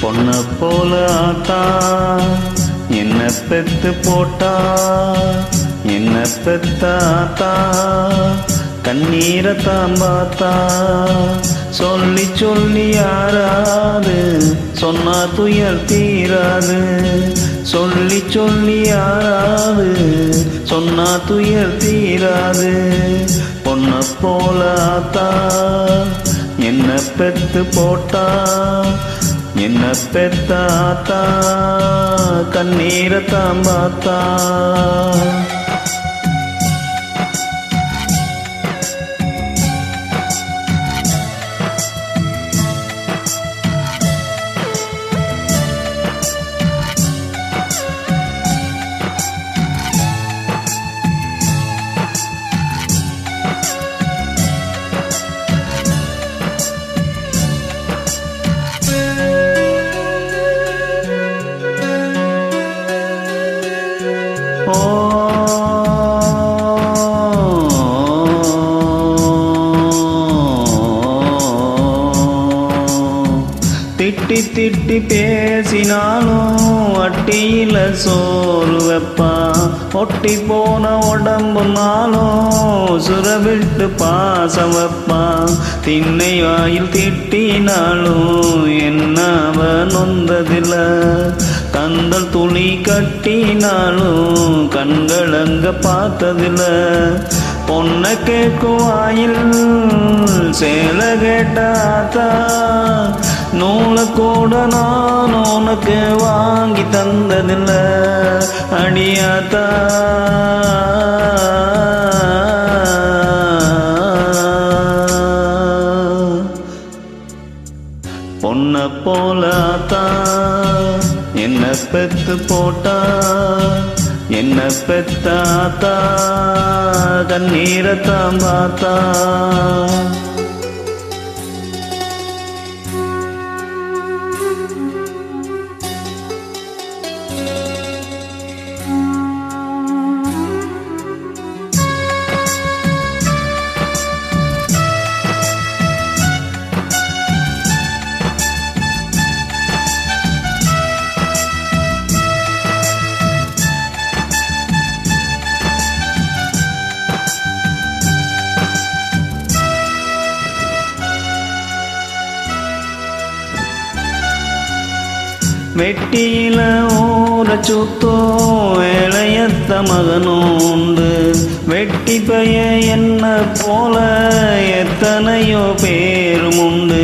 பொண்ண போல ஆத்தா என்ன பெத்து போட்டா, என்ன பெத்த ஆத்தா கண்ணீரத்தான் பார்த்தா. சொல்லி சொல்லி யாராது சொன்னா துயர் தீராது, சொல்லி சொல்லி யாராது சொன்னா துயர் தீராது. பொண்ண போல ஆத்தா என்ன பெத்து போட்டா, என்ன பெத்த ஆத்தா கண்ணீரத்தான் பார்த்தா. திட்டி திட்டி பேசினாலும் அட்டியில சோறு வைப்பான், ஒட்டி போன உடம்புனாலும் சுரவிட்டு பாசம் வைப்பான். திண்ணை வாயில் திட்டினாலும் என்ன அவன் நொந்ததில்ல, கந்தல் துணி கட்டினாலும் கண்கள் அங்க பார்த்ததில்ல. பொண்ண கேட்கும் வாயில் சேல கேட்டாத்தா, நூலை கூட நான் உனக்கு வாங்கி தந்ததில்ல அடியாத்தா. பொண்ண போல ஆத்தா என்ன பெத்து போட்டா, என்ன பெத்த ஆத்தா கண்ணீரத்தான் பார்த்தா. வெட்டியில ஊற சுத்தோ இளையத்த மகனுண்டு, வெட்டி பைய என்ன போல எத்தனையோ பேரும் உண்டு.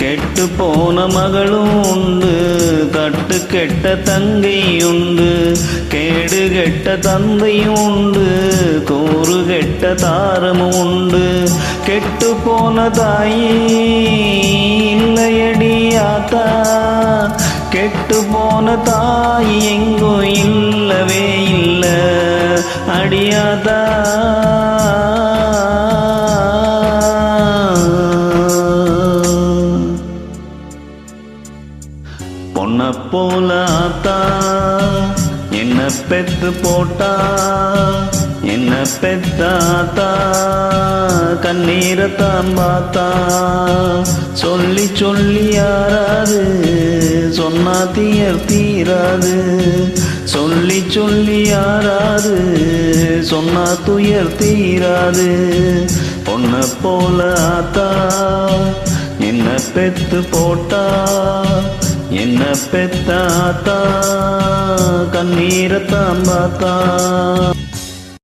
கெட்டு போன மகளும் உண்டு, கட்டு கெட்ட தங்கையுண்டு, கேடு கெட்ட தந்தையும் உண்டு, கூறு கெட்ட தாரமும் உண்டு. கெட்டு போன தாயி இல்லையடி ஆத்தா, கெட்டு போன தாய் எங்கோ இல்லவே இல்ல அடியாதா. பொண்ண போல ஆத்தா என்ன பெத்து போட்டா, என்ன பெத்த ஆத்தா கண்ணீரத்தான் பார்த்தா. சொல்லி சொல்லி யாராது சொன்னா துயர் தீராது, சொல்லி சொல்லி யாராது சொன்னா துயர் தீராது. பொண்ண போல ஆத்தா என்ன பெத்து போட்டா, என்ன பெத்த ஆத்தா கண்ணீரத்தான் பார்த்தா.